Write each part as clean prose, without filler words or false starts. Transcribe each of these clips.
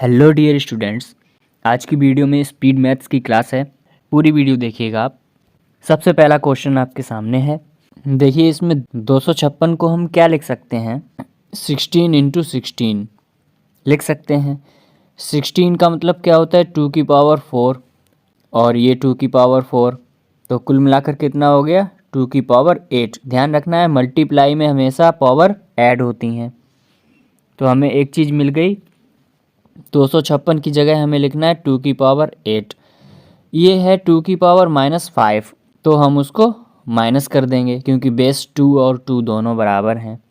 Hello dear students, आज की video में स्पीड मैथ्स की क्लास है। पूरी वीडियो देखिएगा आप। सबसे पहला क्वेश्चन आपके सामने है। देखिए इसमें 256 को हम क्या लिख सकते हैं? 16 इंटू 16 लिख सकते हैं। 16 का मतलब क्या होता है? 2 की पावर 4 और ये 2 की पावर 4, तो कुल मिलाकर कितना हो गया? 2 की पावर 8। ध्यान रखना है मल्टीप्लाई में हमेशा पावर ऐड होती हैं। तो हमें एक चीज़ मिल गई, 256 की जगह हमें लिखना है 2 की पावर 8। ये है 2 की पावर -5, तो हम उसको माइनस कर देंगे क्योंकि बेस 2 और 2 दोनों बराबर हैं।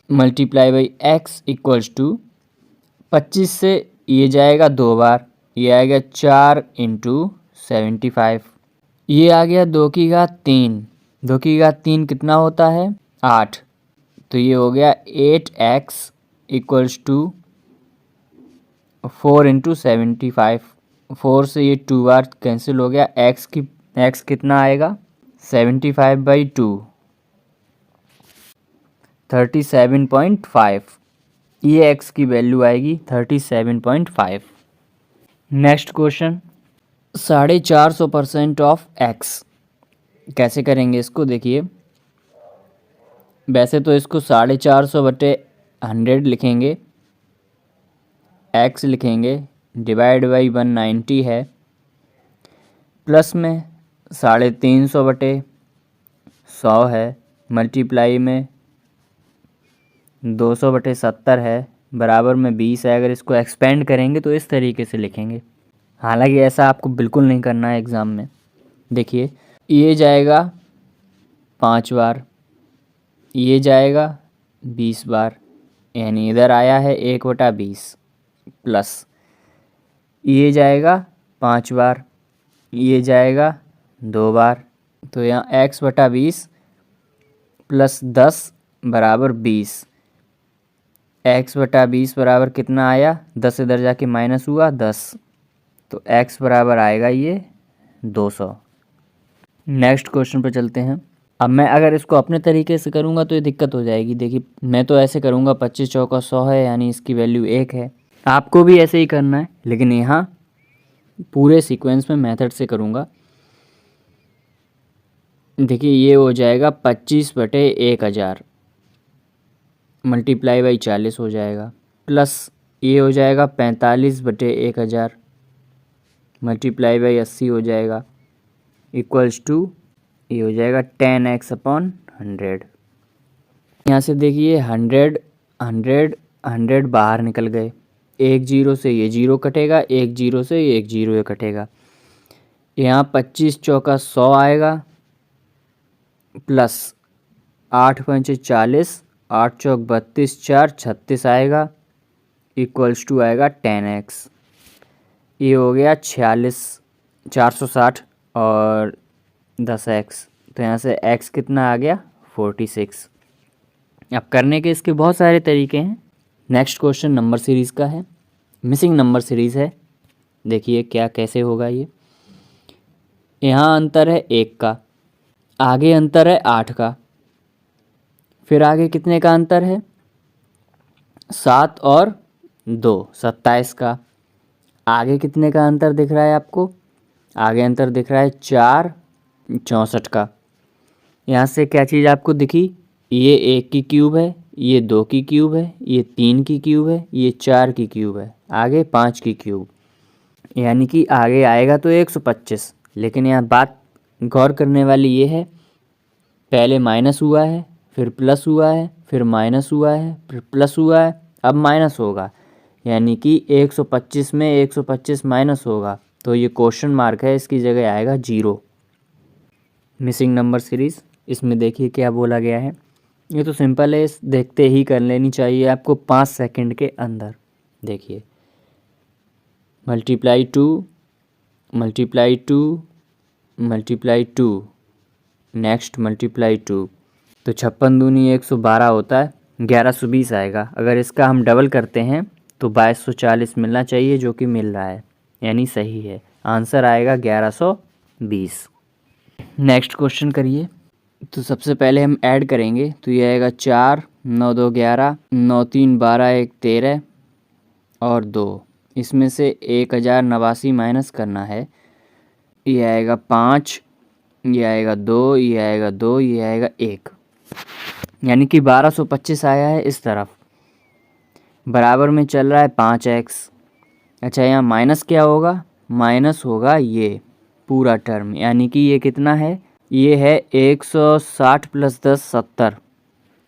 Multiply by x equals to 25 से ये जाएगा 2 बार, ये आएगा 4 इंटू 75। ये आ गया 2 की घात 3। 2 की घात 3 कितना होता है? 8। तो ये हो गया 8x इक्वल्स टू 4 इंटू 75। 4 से ये 2 बार कैंसिल हो गया। x कितना आएगा? 75/2, 37.5। ये x की वैल्यू आएगी 37.5। नेक्स्ट क्वेश्चन, 450% ऑफ x कैसे करेंगे इसको? देखिए वैसे तो इसको 450/100 लिखेंगे, x लिखेंगे, डिवाइड बाई 190 है, प्लस में 350/100 है, मल्टीप्लाई में 200/70 है, बराबर में 20 है। अगर इसको एक्सपेंड करेंगे तो इस तरीके से लिखेंगे। हालांकि ऐसा आपको बिल्कुल नहीं करना है एग्ज़ाम में। देखिए ये जाएगा 5 बार, ये जाएगा 20 बार, यानी इधर आया है 1/20, प्लस ये जाएगा 5 बार, ये जाएगा 2 बार, तो यहाँ x/20 प्लस 10 बराबर 20। x/20 बराबर कितना आया? 10 इधर जाके माइनस हुआ 10, तो x बराबर आएगा ये 200। नेक्स्ट क्वेश्चन पे चलते हैं। अब मैं अगर इसको अपने तरीके से करूँगा तो ये दिक्कत हो जाएगी। देखिए मैं तो ऐसे करूँगा, 25 चौका 100 है, यानी इसकी वैल्यू 1 है। आपको भी ऐसे ही करना है, लेकिन यहाँ पूरे सीक्वेंस में मेथड से करूँगा। देखिए ये हो जाएगा 25/1000, मल्टीप्लाई बाई 40 हो जाएगा, प्लस ये हो जाएगा 45/1000, मल्टीप्लाई बाई 80 हो जाएगा, इक्वल्स टू ये हो जाएगा 10x/100। यहाँ से देखिए 100 100 100 बाहर निकल गए, एक जीरो से ये जीरो कटेगा, एक जीरो से ये एक जीरो ये कटेगा। यहाँ 25 चौका 100 आएगा, प्लस 8 पंचे 40, 8 चौक 32, 4 36 आएगा, इक्वल्स टू आएगा 10x। ये हो गया 460 और 10x, तो यहाँ से x कितना आ गया? 46। अब करने के इसके बहुत सारे तरीके हैं। नेक्स्ट क्वेश्चन नंबर सीरीज़ का है, मिसिंग नंबर सीरीज़ है। देखिए क्या कैसे होगा ये। यहाँ अंतर है 1 का, आगे अंतर है 8 का, फिर आगे कितने का अंतर है? 7 और 2, 27 का। आगे कितने का अंतर दिख रहा है आपको? आगे अंतर दिख रहा है 4, 64 का। यहाँ से क्या चीज़ आपको दिखी? ये 1 की क्यूब है, ये 2 की क्यूब है, ये 3 की क्यूब है, ये 4 की क्यूब है, आगे 5 की क्यूब, यानी कि आगे आएगा तो 125। लेकिन यहाँ बात गौर करने वाली ये है, पहले माइनस हुआ है, फिर प्लस हुआ है, फिर माइनस हुआ है, फिर प्लस हुआ है, अब माइनस होगा, यानी कि 125 में 125 माइनस होगा, तो ये क्वेश्चन मार्क है, इसकी जगह आएगा 0। मिसिंग नंबर सीरीज़, इसमें देखिए क्या बोला गया है। ये तो सिंपल है, इस देखते ही कर लेनी चाहिए आपको 5 सेकंड के अंदर। देखिए multiply 2 multiply 2 multiply 2, next multiply 2, तो 56 दूनी 112 होता है, 1120 आएगा। अगर इसका हम डबल करते हैं तो 2240 मिलना चाहिए, जो कि मिल रहा है, यानी सही है। आंसर आएगा 1120। नेक्स्ट क्वेश्चन करिए। तो सबसे पहले हम ऐड करेंगे, तो ये आएगा 4, 9 2 11, 9 3 12, 1 13 और 2, इसमें से 1089 माइनस करना है। ये आएगा 5, ये आएगा 2, ये आएगा 2, ये आएगा 1, यानी कि 1225 आया है इस तरफ। बराबर में चल रहा है 5x। अच्छा, यहाँ माइनस क्या होगा? माइनस होगा ये पूरा टर्म, यानी कि ये कितना है? ये है 160 + 10 70।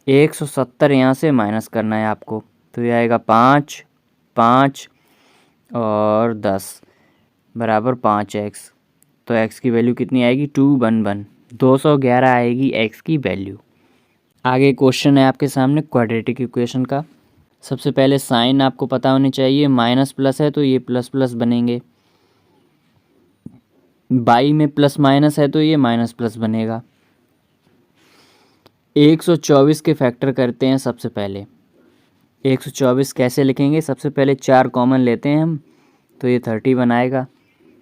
170 यहाँ से माइनस करना है आपको, तो ये आएगा 5, 5 और 10 बराबर 5x। तो x की वैल्यू कितनी आएगी? 211, 211 आएगी x की वैल्यू। आगे क्वेश्चन है आपके सामने क्वाड्रेटिक इक्वेशन का। सबसे पहले साइन आपको पता होनी चाहिए, माइनस प्लस है तो ये प्लस प्लस बनेंगे, बाई में प्लस माइनस है तो ये माइनस प्लस बनेगा। 124 के फैक्टर करते हैं सबसे पहले। 124 कैसे लिखेंगे? सबसे पहले 4 कॉमन लेते हैं हम, तो ये 31 आएगा।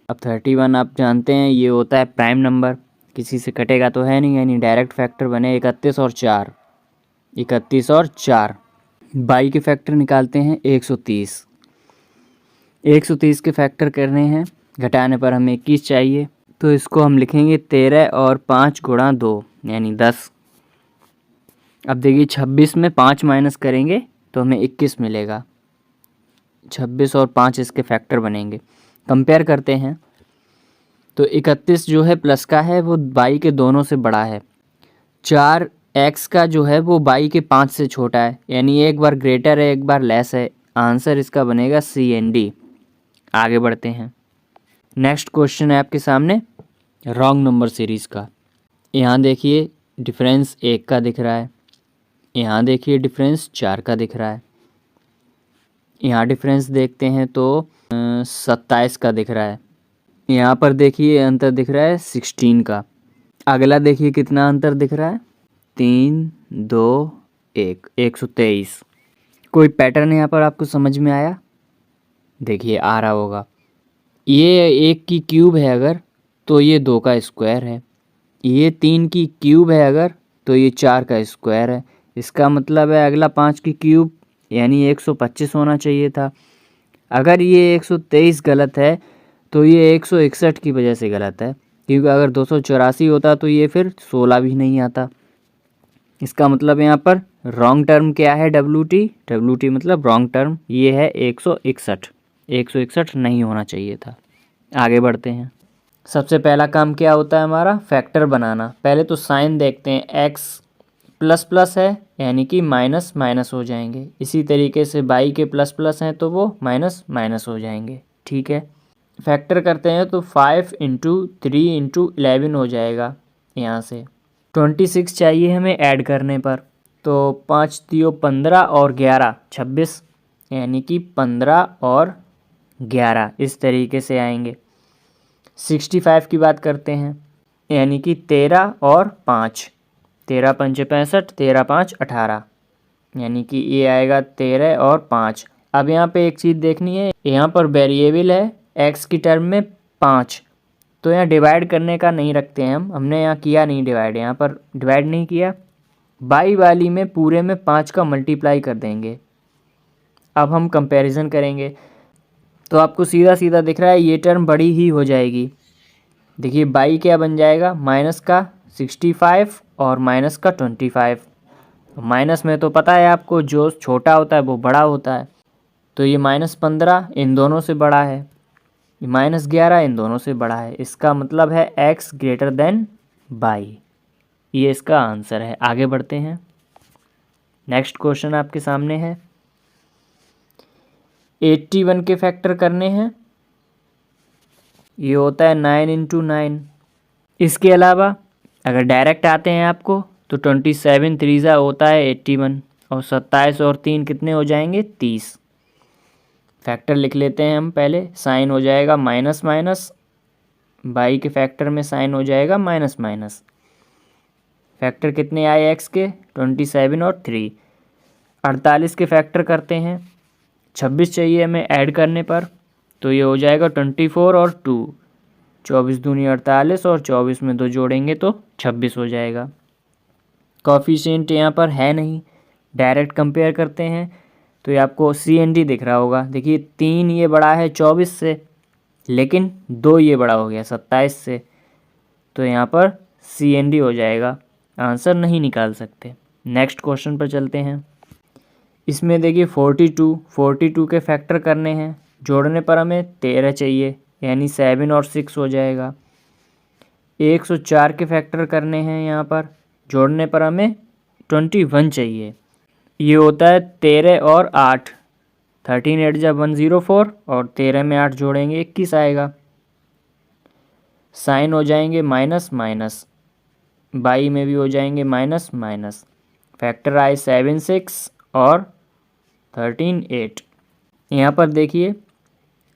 अब 31 आप जानते हैं ये होता है प्राइम नंबर, किसी से कटेगा तो है नहीं, यानी डायरेक्ट फैक्टर बने 31 और 4, 31 और 4। बाई के फैक्टर निकालते हैं 130। 130 के फैक्टर करने हैं, घटाने पर हमें 21 चाहिए, तो इसको हम लिखेंगे 13 और 5 गुणा 2 यानी 10। अब देखिए 26 में 5 माइनस करेंगे तो हमें 21 मिलेगा। 26 और 5 इसके फैक्टर बनेंगे। कंपेयर करते हैं तो 31 जो है प्लस का है वो बाई के दोनों से बड़ा है। 4x का जो है वो बाई के 5 से छोटा है, यानी एक बार ग्रेटर है एक बार लेस है। आंसर इसका बनेगा सी एंड डी। आगे बढ़ते हैं। नेक्स्ट क्वेश्चन है आपके सामने रॉन्ग नंबर सीरीज़ का। यहाँ देखिए डिफरेंस 1 का दिख रहा है, यहाँ देखिए डिफरेंस 4 का दिख रहा है, यहाँ डिफरेंस देखते हैं तो 27 का दिख रहा है, यहाँ पर देखिए अंतर दिख रहा है 16 का। अगला देखिए कितना अंतर दिख रहा है? 3, 2, 1, 123। कोई पैटर्न यहाँ पर आपको समझ में आया? देखिए आ रहा होगा। ये 1 की क्यूब है अगर तो ये 2 का स्क्वायर है, ये 3 की क्यूब है अगर तो ये 4 का स्क्वायर है। इसका मतलब है अगला 5 की क्यूब यानी 125 होना चाहिए था। अगर ये 123 गलत है तो ये 161 की वजह से गलत है, क्योंकि अगर 284 होता तो ये फिर 16 भी नहीं आता। इसका मतलब यहाँ पर रॉन्ग टर्म क्या है? WT मतलब रॉन्ग टर्म, ये है 161। 161 नहीं होना चाहिए था। आगे बढ़ते हैं। सबसे पहला काम क्या होता है हमारा? फैक्टर बनाना। पहले तो साइन देखते हैं, x प्लस प्लस है यानी कि माइनस माइनस हो जाएंगे। इसी तरीके से बाई के प्लस प्लस हैं तो वो माइनस माइनस हो जाएंगे। ठीक है, फैक्टर करते हैं तो 5 × 3 × 11 हो जाएगा। यहाँ से 26 चाहिए हमें ऐड करने पर, तो 5 3 15 और 11 26, यानी कि 15 और 11 इस तरीके से आएंगे। 65 की बात करते हैं, यानी कि 13 और 5, 13 × 5 = 65, 13 × 5 = 18, यानी कि ये आएगा 13 और 5। अब यहाँ पे एक चीज़ देखनी है, यहाँ पर वेरिएबल है x की टर्म में 5, तो यहाँ डिवाइड करने का नहीं रखते हैं हमने यहाँ किया नहीं डिवाइड, यहाँ पर डिवाइड नहीं किया। बाई वाली में पूरे में 5 का मल्टीप्लाई कर देंगे। अब हम कंपैरिजन करेंगे तो आपको सीधा सीधा दिख रहा है ये टर्म बड़ी ही हो जाएगी। देखिए बाई क्या बन जाएगा? माइनस का 65 और माइनस का 25। माइनस में तो पता है आपको जो छोटा होता है वो बड़ा होता है, तो ये -15 इन दोनों से बड़ा है, -11 इन दोनों से बड़ा है। इसका मतलब है x ग्रेटर देन बाई। ये इसका आंसर है। आगे बढ़ते हैं। नेक्स्ट क्वेश्चन आपके सामने है 81 के फैक्टर करने हैं। ये होता है 9 × 9। इसके अलावा अगर डायरेक्ट आते हैं आपको तो 27 3 होता है 81 और 27 और 3 कितने हो जाएंगे? 30। फैक्टर लिख लेते हैं हम पहले। साइन हो जाएगा माइनस माइनस, बाई के फैक्टर में साइन हो जाएगा माइनस माइनस। फैक्टर कितने आए x के? 27 और 3। 48 के फैक्टर करते हैं। 26 चाहिए हमें ऐड करने पर, तो ये हो जाएगा 24 और 2, 24 दूनी 48 और 24 में 2 जोड़ेंगे तो 26 हो जाएगा। कोफिशिएंट यहाँ पर है नहीं, डायरेक्ट कंपेयर करते हैं। तो ये आपको CND दिख रहा होगा। देखिए 3 ये बड़ा है 24 से, लेकिन 2 ये बड़ा हो गया 27 से, तो यहाँ पर CND हो जाएगा, आंसर नहीं निकाल सकते। नेक्स्ट क्वेश्चन पर चलते हैं। इसमें देखिए 42 के फैक्टर करने हैं, जोड़ने पर हमें 13 चाहिए, यानी 7 और 6 हो जाएगा। 104 के फैक्टर करने हैं यहाँ पर, जोड़ने पर हमें 21 चाहिए, ये होता है 13 और 8, 13 8 जा 104 और 13 में 8 जोड़ेंगे 21 आएगा। साइन हो जाएंगे माइनस माइनस, बाई में भी हो जाएंगे माइनस माइनस। फैक्टर आए 7 6 और 13 8। यहाँ पर देखिए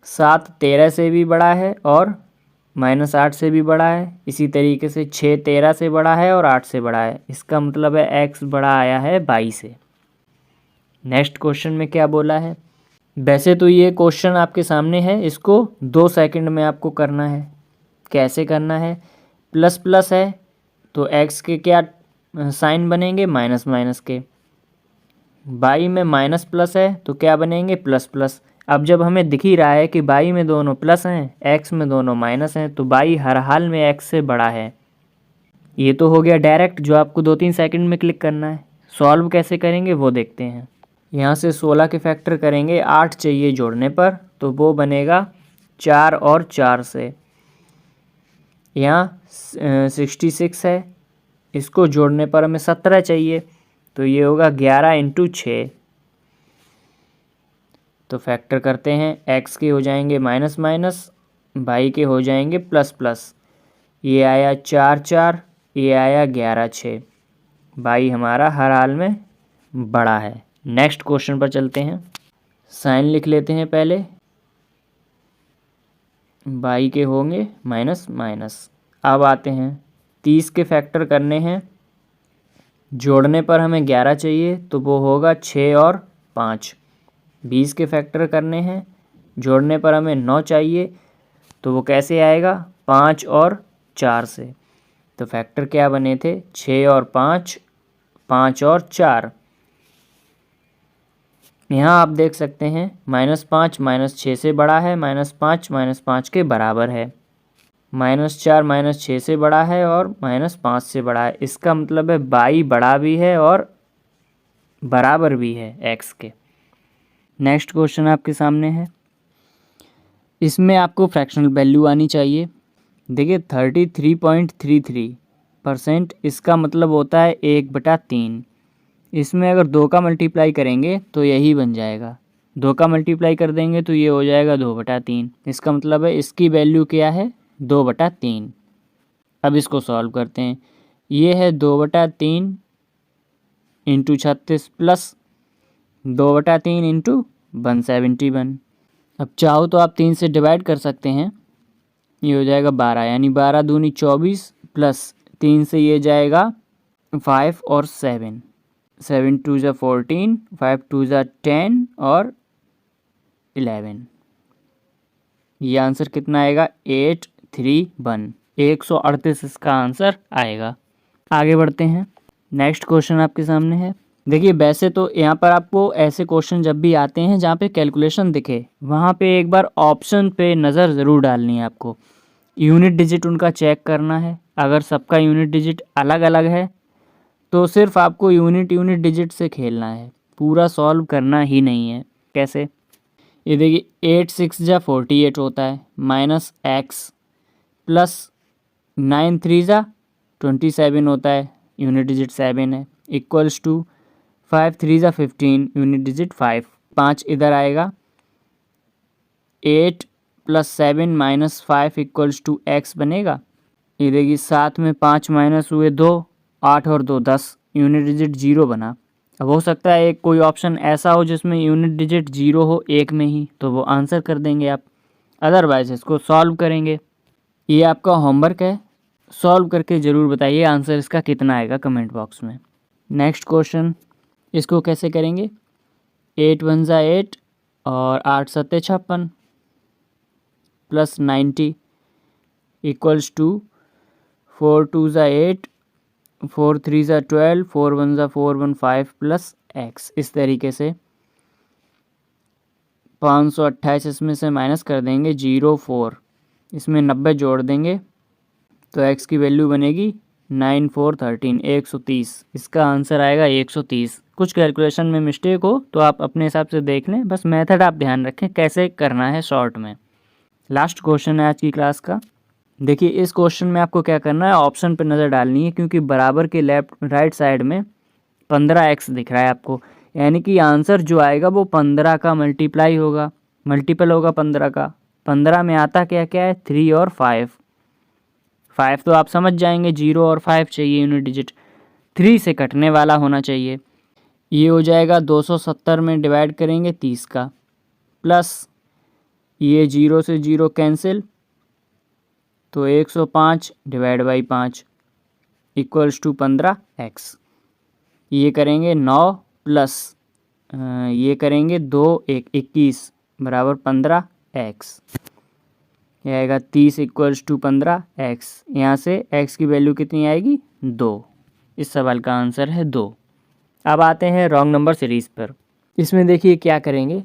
7 13 से भी बड़ा है और -8 से भी बड़ा है, इसी तरीके से 6 13 से बड़ा है और 8 से बड़ा है, इसका मतलब है x बड़ा आया है 22 से। नेक्स्ट क्वेश्चन में क्या बोला है? वैसे तो ये क्वेश्चन आपके सामने है, इसको 2 सेकंड में आपको करना है। कैसे करना है? प्लस प्लस है तो x के क्या साइन बनेंगे? माइनस माइनस के। बाई में माइनस प्लस है तो क्या बनेंगे? Plus plus. अब जब हमें दिख ही रहा है कि बाई में दोनों प्लस हैं, एक्स में दोनों माइनस हैं, तो बाई हर हाल में एक्स से बड़ा है। ये तो हो गया डायरेक्ट, जो आपको 2-3 सेकंड में क्लिक करना है। सॉल्व कैसे करेंगे वो देखते हैं। यहाँ से 16 के फैक्टर करेंगे, 8 चाहिए जोड़ने पर, तो वो बनेगा 4 और 4 से। यहाँ 66 है, इसको जोड़ने पर हमें 17 चाहिए, तो ये होगा 11 × 6। तो फैक्टर करते हैं, x के हो जाएंगे माइनस माइनस, बाई के हो जाएंगे प्लस प्लस। ये आया 4 4, ये आया 11 6। बाई हमारा हर हाल में बड़ा है। नेक्स्ट क्वेश्चन पर चलते हैं। साइन लिख लेते हैं पहले, बाई के होंगे माइनस माइनस। अब आते हैं 30 के फैक्टर करने हैं, जोड़ने पर हमें 11 चाहिए, तो वो होगा 6 और 5। 20 के फैक्टर करने हैं, जोड़ने पर हमें 9 चाहिए, तो वो कैसे आएगा? 5 और 4 से। तो फैक्टर क्या बने थे? 6 और 5, 5 और 4। यहाँ आप देख सकते हैं -5 -6 से बड़ा है, -5 -5 के बराबर है, -4 -6 से बड़ा है और -5 से बड़ा है। इसका मतलब है बाई बड़ा भी है और बराबर भी है एक्स के। नेक्स्ट क्वेश्चन आपके सामने है, इसमें आपको फ्रैक्शनल वैल्यू आनी चाहिए। देखिए 33.33%, इसका मतलब होता है 1/3। इसमें अगर 2 का मल्टीप्लाई करेंगे तो यही बन जाएगा, 2 का मल्टीप्लाई कर देंगे तो ये हो जाएगा 2/3। इसका मतलब है इसकी वैल्यू क्या है? 2/3। अब इसको सॉल्व करते हैं। ये है 2/3 × 36 प्लस 2/3 × 171। अब चाहो तो आप 3 से डिवाइड कर सकते हैं, ये हो जाएगा 12, यानी 12 दूनी 24 प्लस 3 से ये जाएगा 5 और 7, 7 2 ज़ा 14, 5 2 ज़ा 10 और 11। ये आंसर कितना आएगा? 831, 138 इसका आंसर आएगा। आगे बढ़ते हैं। नेक्स्ट क्वेश्चन आपके सामने है। देखिए वैसे तो यहाँ पर आपको ऐसे क्वेश्चन जब भी आते हैं जहाँ पे कैलकुलेशन दिखे, वहाँ पे एक बार ऑप्शन पे नज़र ज़रूर डालनी है आपको। यूनिट डिजिट उनका चेक करना है, अगर सबका यूनिट डिजिट अलग अलग है तो सिर्फ आपको यूनिट डिजिट से खेलना है, पूरा सॉल्व करना ही नहीं है। कैसे? ये देखिए 8 6 ज़ा 48 होता है, -x प्लस 9 3 ज़ा 27 होता है, यूनिट डिजिट 7 है, इक्वल्स टू 5 3 ज़ा 15, यूनिट डिजिट 5। 5 इधर आएगा, 8 + 7 - 5 इक्वल्स टू x बनेगा। ये देखिए 7 में 5 माइनस हुए 2, 8 और 2 10, यूनिट डिजिट 0 बना। अब हो सकता है एक कोई ऑप्शन ऐसा हो जिसमें यूनिट डिजिट 0 हो एक में ही, तो वो आंसर कर देंगे आप, अदरवाइज इसको सॉल्व करेंगे। ये आपका होमवर्क है, सॉल्व करके ज़रूर बताइए आंसर इसका कितना आएगा कमेंट बॉक्स में। नेक्स्ट क्वेश्चन, इसको कैसे करेंगे? 8 1 ज़ा 8 और 8 7 56 प्लस 90 इक्वल्स टू 4 2 ज़ा 8, 4 3 ज़ा 12, 4 1 ज़ा 4 1 5 प्लस x। इस तरीके से 528 इसमें से माइनस कर देंगे 0.4, इसमें 90 जोड़ देंगे तो x की वैल्यू बनेगी 9,413 130। इसका आंसर आएगा 130। कुछ कैलकुलेशन में मिस्टेक हो तो आप अपने हिसाब से देख लें, बस मेथड आप ध्यान रखें कैसे करना है शॉर्ट में। लास्ट क्वेश्चन है आज की क्लास का। देखिए इस क्वेश्चन में आपको क्या करना है, ऑप्शन पर नज़र डालनी है, क्योंकि बराबर के लेफ्ट राइट साइड में 15x दिख रहा है आपको, यानी कि आंसर जो आएगा वो 15 का मल्टीप्लाई होगा, मल्टीपल होगा 15 का। 15 में आता क्या क्या है, 3 और 5। 5 तो आप समझ जाएंगे, 0 और 5 चाहिए यूनिट डिजिट, 3 से कटने वाला होना चाहिए। ये हो जाएगा 270 में डिवाइड करेंगे 30 का, प्लस ये 0 से 0 कैंसिल, तो 105 divide by 5 equals to 15x। ये करेंगे 9 प्लस ये करेंगे 2 1 21 बराबर 15x। यह आएगा 30 इक्वल्स टू 15x। यहाँ से x की वैल्यू कितनी आएगी, 2। इस सवाल का आंसर है 2। अब आते हैं रॉन्ग नंबर सीरीज़ पर। इसमें देखिए क्या करेंगे,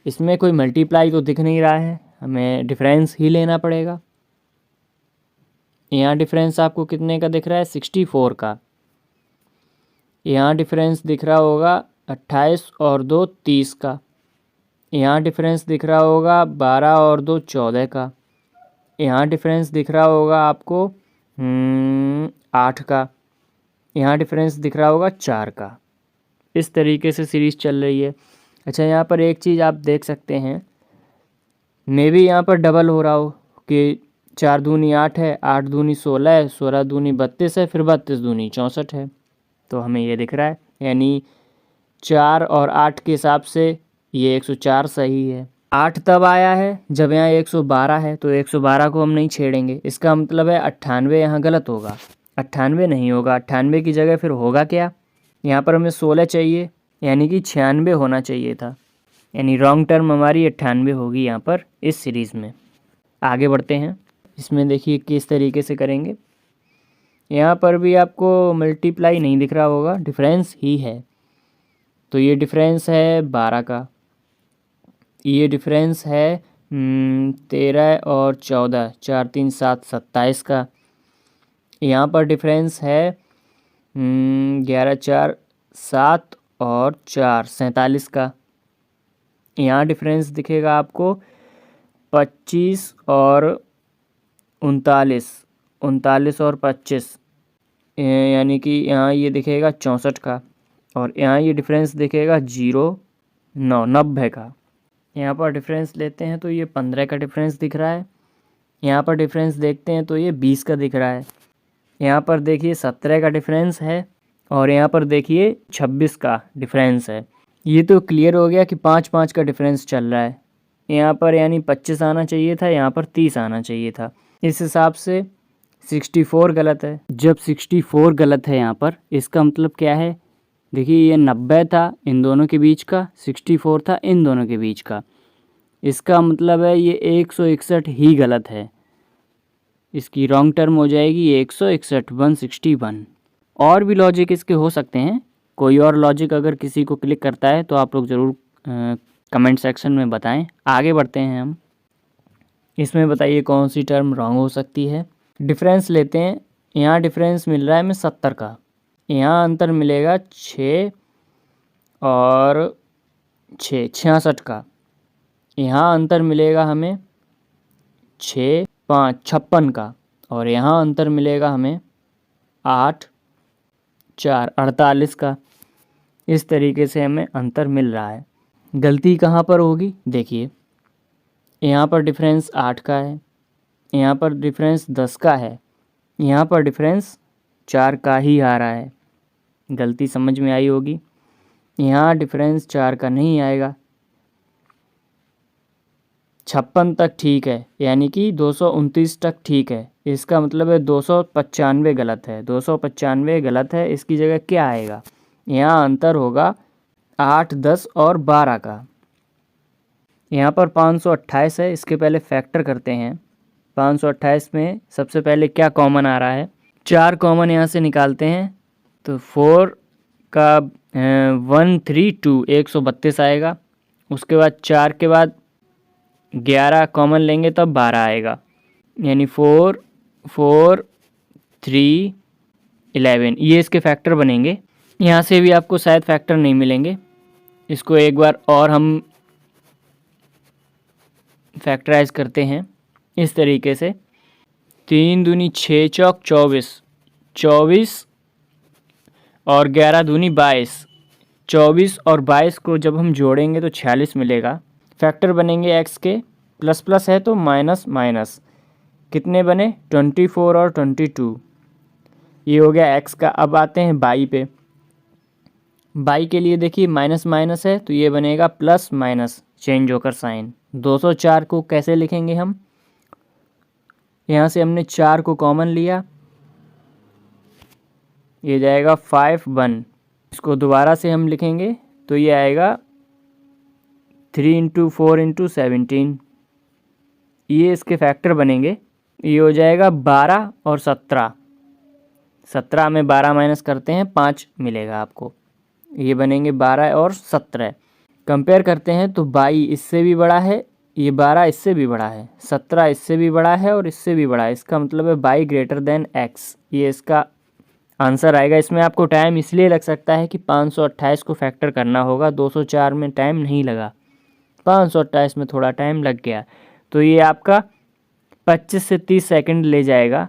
इसमें कोई मल्टीप्लाई तो दिख नहीं रहा है, हमें डिफरेंस ही लेना पड़ेगा। यहाँ डिफरेंस आपको कितने का दिख रहा है, 64 का। यहाँ डिफरेंस दिख रहा होगा 28 और 2 30 का। यहाँ डिफरेंस दिख रहा होगा 12 और 2 14 का। यहाँ डिफरेंस दिख रहा होगा आपको 8 का। यहाँ डिफरेंस दिख रहा होगा 4 का। इस तरीके से सीरीज़ चल रही है। अच्छा, यहाँ पर एक चीज़ आप देख सकते हैं, मे भी यहाँ पर डबल हो रहा हो कि 4 दूनी 8 है, 8 दूनी 16 है, 16 दूनी 32 है, फिर 32 दूनी 64 है। तो हमें ये दिख रहा है, यानी 4 और 8 के हिसाब से ये 104 सही है। 8 तब आया है जब यहाँ 112 है, तो 112 को हम नहीं छेड़ेंगे। इसका मतलब है 98 यहाँ गलत होगा, 98 नहीं होगा। 98 की जगह फिर होगा क्या, यहाँ पर हमें 16 चाहिए, यानी कि 96 होना चाहिए था, यानी रॉन्ग टर्म हमारी 98 होगी यहाँ पर इस सीरीज़ में। आगे बढ़ते हैं। इसमें देखिए किस तरीके से करेंगे। यहाँ पर भी आपको मल्टीप्लाई नहीं दिख रहा होगा, डिफरेंस ही है। तो ये डिफरेंस है 12 का, ये डिफरेंस है 13 और 14, 4 3 7 27 का। यहाँ पर डिफरेंस है 11 4 7 और 4 47 का। यहाँ डिफरेंस दिखेगा आपको 25 और 39 और 25, यानी कि यहाँ ये दिखेगा 64 का। और यहाँ ये डिफरेंस दिखेगा 0 9 90 का। यहाँ पर डिफरेंस लेते हैं तो ये 15 का डिफरेंस दिख रहा है। यहाँ पर डिफरेंस देखते हैं तो ये 20 का दिख रहा है। यहाँ पर देखिए 17 का डिफरेंस है और यहाँ पर देखिए 26 का डिफरेंस है। ये तो क्लियर हो गया कि 5-5 का डिफरेंस चल रहा है। यहाँ पर यानी 25 आना चाहिए था, यहाँ पर 30 आना चाहिए था। इस हिसाब से 64 गलत है। जब 64 गलत है यहाँ पर, इसका मतलब क्या है, देखिए ये 90 था इन दोनों के बीच का, 64 था इन दोनों के बीच का। इसका मतलब है ये 161 ही गलत है। इसकी रॉन्ग टर्म हो जाएगी 161 161। और भी लॉजिक इसके हो सकते हैं, कोई और लॉजिक अगर किसी को क्लिक करता है तो आप लोग ज़रूर कमेंट सेक्शन में बताएं। आगे बढ़ते हैं हम। इसमें बताइए कौन सी टर्म रॉन्ग हो सकती है। डिफरेंस लेते हैं। यहाँ डिफरेंस मिल रहा है हमें 70 का, यहाँ अंतर मिलेगा 6 और 6 66 का। यहाँ अंतर मिलेगा हमें 6 5 56 का। और यहाँ अंतर मिलेगा हमें 8 4 48 का। इस तरीके से हमें अंतर मिल रहा है। गलती कहाँ पर होगी, देखिए यहाँ पर डिफरेंस 8 का है, यहाँ पर डिफरेंस 10 का है, यहाँ पर डिफरेंस 4 का ही आ रहा है। गलती समझ में आई होगी। यहाँ डिफरेंस 4 का नहीं आएगा। 56 तक ठीक है, यानी कि 229 तक ठीक है। इसका मतलब है 295 गलत है, 295 गलत है। इसकी जगह क्या आएगा, यहाँ अंतर होगा 8 10 और 12 का। यहाँ पर 528 है, इसके पहले फैक्टर करते हैं। 528 में सबसे पहले क्या कॉमन आ रहा है, 4 कॉमन यहाँ से निकालते हैं तो 4 का 132 132 आएगा। उसके बाद 4 के बाद 11 कॉमन लेंगे तब 12 आएगा, यानी 4 4 3 11, ये इसके फैक्टर बनेंगे। यहाँ से भी आपको शायद फैक्टर नहीं मिलेंगे, इसको एक बार और हम फैक्टराइज करते हैं इस तरीके से। 3 दूनी 6 चौक 24, 24 और 11 दूनी 22, 24 और 22 को जब हम जोड़ेंगे तो 46 मिलेगा। फैक्टर बनेंगे x के, प्लस प्लस है तो माइनस माइनस, कितने बने 24 और 22, ये हो गया x का। अब आते हैं बाई पे। बाई के लिए देखिए माइनस माइनस है तो ये बनेगा प्लस माइनस, चेंज होकर साइन। 204 को कैसे लिखेंगे हम, यहाँ से हमने 4 को कॉमन लिया, ये जाएगा 5 1, इसको दोबारा से हम लिखेंगे तो ये आएगा 3 × 4 × 17, ये इसके फैक्टर बनेंगे। ये हो जाएगा 12 और 17, 17 में 12 माइनस करते हैं 5 मिलेगा आपको, ये बनेंगे 12 और 17। कंपेयर करते हैं तो 22 इससे भी बड़ा है, ये 12 इससे भी बड़ा है, 17 इससे भी बड़ा है और इससे भी बड़ा है, इसका मतलब है 22 ग्रेटर देन x, ये इसका आंसर आएगा। इसमें आपको टाइम इसलिए लग सकता है कि 528 को फैक्टर करना होगा, 204 में टाइम नहीं लगा, 528 में थोड़ा टाइम लग गया, तो ये आपका 25 से 30 सेकंड ले जाएगा।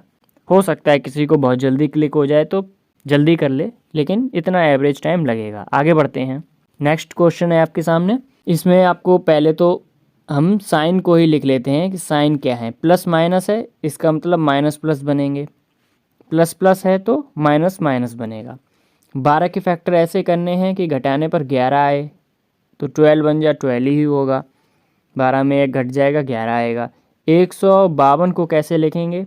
हो सकता है किसी को बहुत जल्दी क्लिक हो जाए तो जल्दी कर ले, लेकिन इतना एवरेज टाइम लगेगा। आगे बढ़ते हैं, नेक्स्ट क्वेश्चन है आपके सामने। इसमें आपको पहले तो हम साइन को ही लिख लेते हैं कि साइन क्या है। प्लस माइनस है, इसका मतलब माइनस प्लस बनेंगे, प्लस प्लस है तो माइनस माइनस बनेगा। 12 के फैक्टर ऐसे करने हैं कि घटाने पर 11 आए, तो 12 बन जाए 12 ही होगा, 12 में 1 घट जाएगा 11 आएगा। 152 को कैसे लिखेंगे,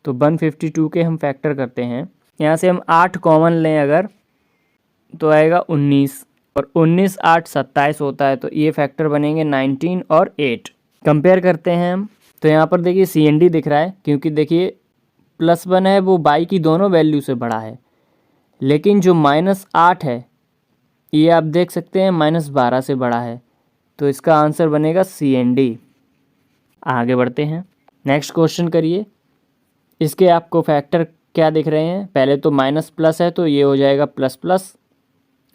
तो 152 के हम फैक्टर करते हैं, यहाँ से हम 8 कॉमन लें अगर तो आएगा 19, और 19 8 27 होता है, तो ये फैक्टर बनेंगे 19 और 8। कंपेयर करते हैं हम, तो यहाँ पर देखिए CND दिख रहा है, क्योंकि देखिए +1 है वो बाई की दोनों वैल्यू से बड़ा है, लेकिन जो -8 है ये आप देख सकते हैं -12 से बड़ा है, तो इसका आंसर बनेगा CND। आगे बढ़ते हैं, नेक्स्ट क्वेश्चन करिए। इसके आपको फैक्टर क्या दिख रहे हैं, पहले तो माइनस प्लस है तो ये हो जाएगा प्लस प्लस,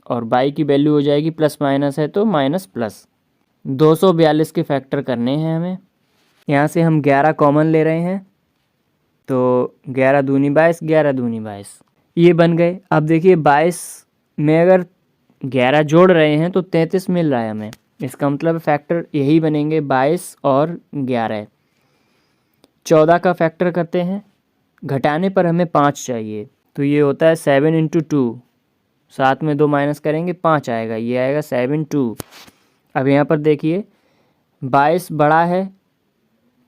और बाई की वैल्यू हो जाएगी प्लस माइनस है तो माइनस प्लस। 242 के फैक्टर करने हैं हमें, यहाँ से हम 11 कॉमन ले रहे हैं, तो 11 दूनी 22, 11 दूनी 22, ये बन गए। अब देखिए 22 में अगर 11 जोड़ रहे हैं तो 33 मिल रहा है हमें, इसका मतलब फैक्टर यही बनेंगे 22 और 11। 14 का फैक्टर करते हैं, घटाने पर हमें 5 चाहिए, तो ये होता है 7 × 2, साथ में 2 माइनस करेंगे 5 आएगा, ये आएगा 7 2। अब यहाँ पर देखिए 22 बड़ा है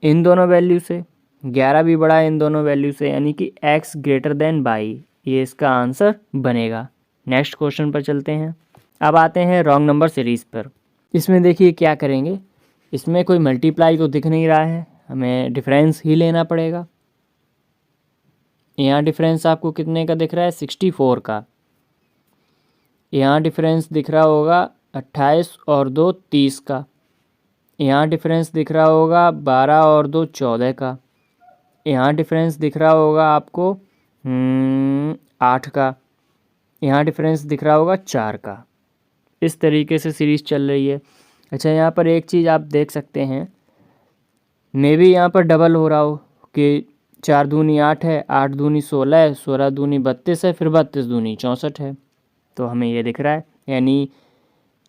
इन दोनों वैल्यू से, 11 भी बड़ा है इन दोनों वैल्यू से, यानी कि x ग्रेटर देन 22, ये इसका आंसर बनेगा। नेक्स्ट क्वेश्चन पर चलते हैं। अब आते हैं रॉन्ग नंबर सीरीज़ पर। इसमें देखिए क्या करेंगे, इसमें कोई मल्टीप्लाई तो दिख नहीं रहा है, हमें डिफरेंस ही लेना पड़ेगा। यहाँ डिफरेंस आपको कितने का दिख रहा है, 64 का। यहाँ डिफरेंस दिख रहा होगा 28 और 2 30 का। यहाँ डिफरेंस दिख रहा होगा 12 और 2 14 का। यहाँ डिफरेंस दिख रहा होगा आपको 8 का। यहाँ डिफरेंस दिख रहा होगा 4 का। इस तरीके से सीरीज़ चल रही है। अच्छा, यहाँ पर एक चीज़ आप देख सकते हैं, मे भी यहाँ पर डबल हो रहा हो कि 4 दूनी 8 है, 8 दूनी 16 है, 16 दूनी 32 है, फिर 32 दूनी 64 है, तो हमें ये दिख रहा है, यानी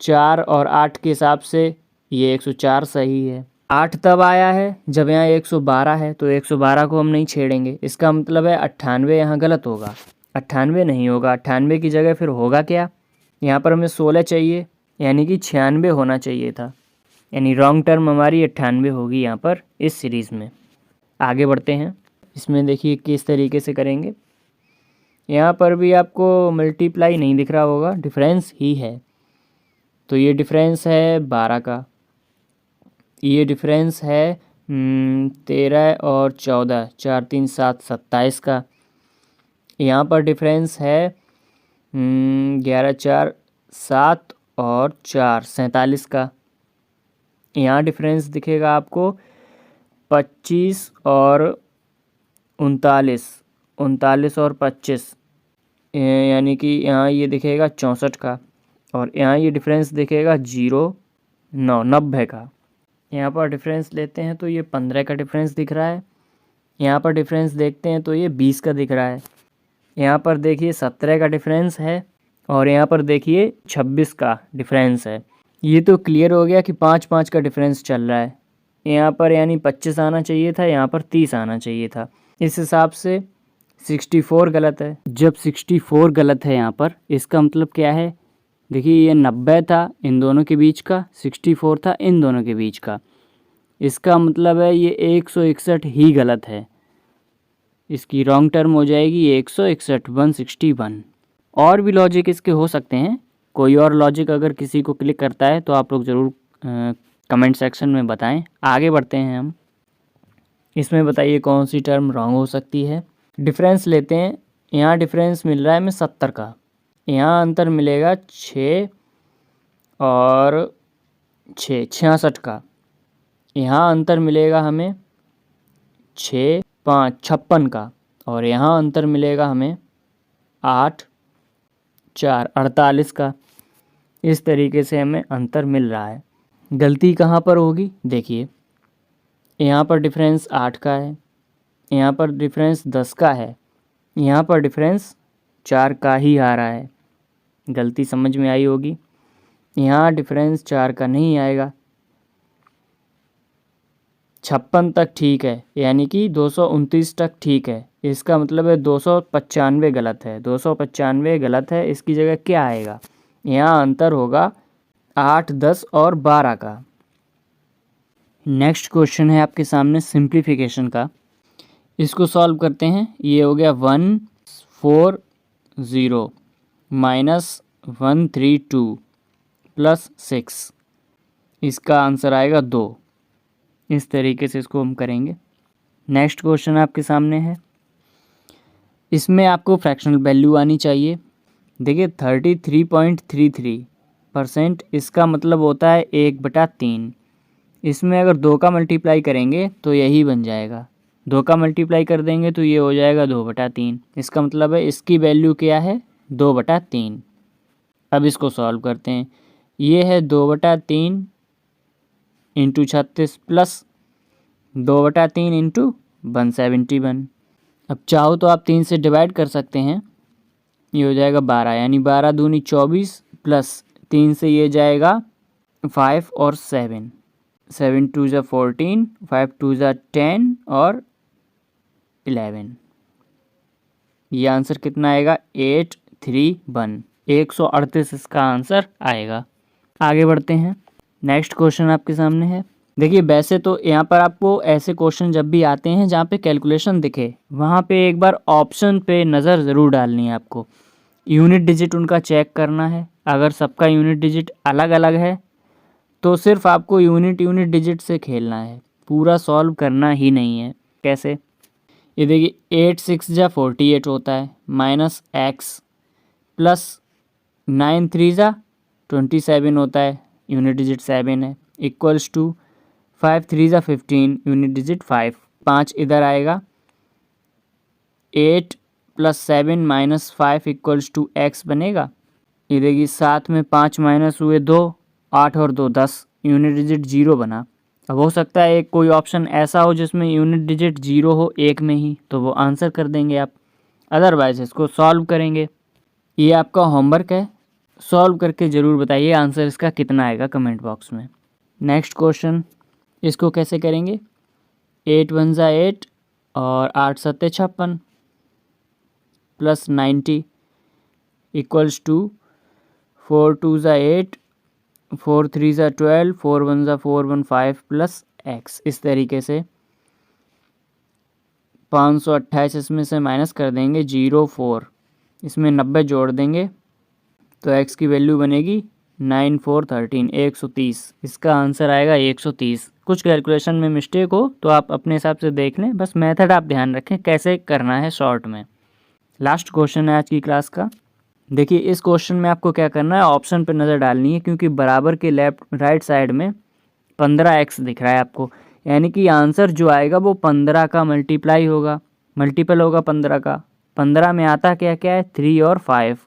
4 और 8 के हिसाब से ये 104 सही है। 8 तब आया है जब यहाँ 112 है, तो 112 को हम नहीं छेड़ेंगे, इसका मतलब है 98 यहाँ गलत होगा, 98 नहीं होगा। 98 की जगह फिर होगा क्या, यहाँ पर हमें 16 चाहिए, यानी कि 96 होना चाहिए था, यानी रॉन्ग टर्म हमारी 98 होगी यहाँ पर इस सीरीज़ में। आगे बढ़ते हैं, इसमें देखिए किस तरीके से करेंगे। यहाँ पर भी आपको मल्टीप्लाई नहीं दिख रहा होगा, डिफरेंस ही है, तो ये डिफरेंस है 12 का, ये डिफरेंस है 13 और 14, 4 3 7 27 का। यहाँ पर डिफरेंस है 11 4 7 और 4 47 का। यहाँ डिफरेंस दिखेगा आपको 25 और 39, 39 और 25, यानी कि यहाँ ये दिखेगा 64 का, और यहाँ ये डिफरेंस दिखेगा 90 का। यहाँ पर डिफरेंस लेते हैं तो ये 15 का डिफरेंस दिख रहा है। यहाँ पर डिफरेंस देखते हैं तो ये 20 का दिख रहा है। यहाँ पर देखिए 17 का डिफरेंस है, और यहाँ पर देखिए 26 का डिफरेंस है। ये तो क्लियर हो गया कि 5-5 का डिफरेंस चल रहा है। यहाँ पर यानी 25 आना चाहिए था, यहाँ पर 30 आना चाहिए था। इस हिसाब से 64 गलत है। जब 64 गलत है यहाँ पर, इसका मतलब क्या है, देखिए ये 90 था इन दोनों के बीच का, 64 था इन दोनों के बीच का। इसका मतलब है ये 161 ही गलत है। इसकी रॉन्ग टर्म हो जाएगी 161, 161। और भी लॉजिक इसके हो सकते हैं। कोई और लॉजिक अगर किसी को क्लिक करता है तो आप लोग ज़रूर कमेंट सेक्शन में बताएं। आगे बढ़ते हैं हम। इसमें बताइए कौन सी टर्म रॉन्ग हो सकती है। डिफरेंस लेते हैं। यहाँ डिफरेंस मिल रहा है हमें 70 का। यहाँ अंतर मिलेगा 6 और 6, 66 का। यहाँ अंतर मिलेगा हमें 6, 5, 56 का। और यहाँ अंतर मिलेगा हमें 8, 4, 48 का। इस तरीके से हमें अंतर मिल रहा है। गलती कहाँ पर होगी, देखिए यहाँ पर डिफरेंस 8 का है, यहाँ पर डिफरेंस 10 का है, यहाँ पर डिफरेंस 4 का ही आ रहा है। गलती समझ में आई होगी। यहाँ डिफरेंस 4 का नहीं आएगा। 56 तक ठीक है, यानी कि 229 तक ठीक है। इसका मतलब है 295 गलत है। 295 गलत है। इसकी जगह क्या आएगा, यहाँ अंतर होगा 8, 10 और 12 का। नेक्स्ट क्वेश्चन है आपके सामने सिंप्लीफिकेशन का। इसको सॉल्व करते हैं। ये हो गया 140 माइनस 132 प्लस 6। इसका आंसर आएगा 2। इस तरीके से इसको हम करेंगे। नेक्स्ट क्वेश्चन आपके सामने है। इसमें आपको फ्रैक्शनल वैल्यू आनी चाहिए। देखिए 33.33%, इसका मतलब होता है 1/3। इसमें अगर 2 का मल्टीप्लाई करेंगे तो यही बन जाएगा। 2 का मल्टीप्लाई कर देंगे तो ये हो जाएगा 2/3। इसका मतलब है इसकी वैल्यू क्या है, 2/3। अब इसको सॉल्व करते हैं। ये है 2/3 इंटू 36 प्लस 2/3 इंटू 171। अब चाहो तो आप 3 से डिवाइड कर सकते हैं। ये हो जाएगा 12, यानी 12 दूनी 24 प्लस 3 से ये जाएगा 5 और 7, 7 2 ज़ा 14, 5 2 ज़ा 10 और 11। ये आंसर कितना आएगा, 831। 138 इसका आंसर आएगा। आगे बढ़ते हैं। नेक्स्ट क्वेश्चन आपके सामने है। देखिए वैसे तो यहाँ पर आपको ऐसे क्वेश्चन जब भी आते हैं जहाँ पे कैलकुलेशन दिखे, वहाँ पे एक बार ऑप्शन पे नज़र ज़रूर डालनी है आपको। यूनिट डिजिट उनका चेक करना है। अगर सबका यूनिट डिजिट अलग अलग है तो सिर्फ आपको यूनिट डिजिट से खेलना है, पूरा सॉल्व करना ही नहीं है। कैसे, ये देखिए 8 6 ज़ा 48 होता है, माइनस x प्लस 9 3 ज़ा 27 होता है, यूनिट डिजिट 7 है, इक्वल्स टू 5 3 ज़ा 15, यूनिट डिजिट 5। 5 इधर आएगा, 8 plus 7 minus 5 equals to x बनेगा। ये देखिए 7 में 5 माइनस हुए 2, 8 और 2 10, यूनिट डिजिट 0 बना। अब हो सकता है एक कोई ऑप्शन ऐसा हो जिसमें यूनिट डिजिट 0 हो एक में ही, तो वो आंसर कर देंगे आप। अदरवाइज इसको सॉल्व करेंगे। ये आपका होमवर्क है, सॉल्व करके ज़रूर बताइए आंसर इसका कितना आएगा कमेंट बॉक्स में। नेक्स्ट क्वेश्चन, इसको कैसे करेंगे। 8 1 ज़ा 8 और 8 7 56 प्लस 90 इक्वल्स टू 4 2 ज़ा 8, 4 3 ज़ा 12, 4 1 ज़ा 4 1 5 प्लस x। इस तरीके से 528 इसमें से माइनस कर देंगे, 0 4, इसमें 90 जोड़ देंगे तो x की वैल्यू बनेगी 9 4 13, 130। इसका आंसर आएगा 130। कुछ कैलकुलेशन में मिस्टेक हो तो आप अपने हिसाब से देख लें, बस मेथड आप ध्यान रखें कैसे करना है शॉर्ट में। लास्ट क्वेश्चन है आज की क्लास का। देखिए इस क्वेश्चन में आपको क्या करना है, ऑप्शन पर नज़र डालनी है, क्योंकि बराबर के लेफ्ट राइट साइड में 15x दिख रहा है आपको, यानी कि आंसर जो आएगा वो 15 का मल्टीप्लाई होगा, मल्टीपल होगा 15 का। 15 में आता क्या क्या है, 3 और 5।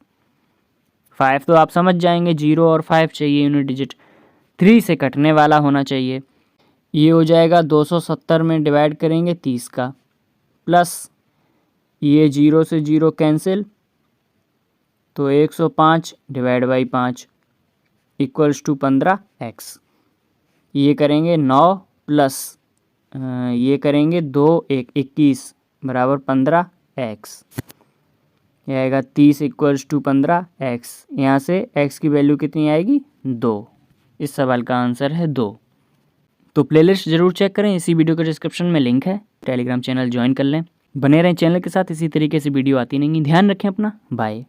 5 तो आप समझ जाएंगे, 0 और 5 चाहिए यूनिट डिजिट, 3 से कटने वाला होना चाहिए। ये हो जाएगा 270 में डिवाइड करेंगे 30 का, प्लस ये 0 से 0 कैंसिल, तो 105 divide by 5 equals to 15x। ये करेंगे 9 प्लस ये करेंगे 2 1 21 बराबर 15x। यह आएगा 30 इक्वल्स टू 15x। यहाँ से x की वैल्यू कितनी आएगी, 2। इस सवाल का आंसर है 2। तो प्लेलिस्ट ज़रूर चेक करें, इसी वीडियो के डिस्क्रिप्शन में लिंक है। टेलीग्राम चैनल ज्वाइन कर लें, बने रहें चैनल के साथ, इसी तरीके से वीडियो आती रहेंगी। ध्यान रखें अपना, बाय।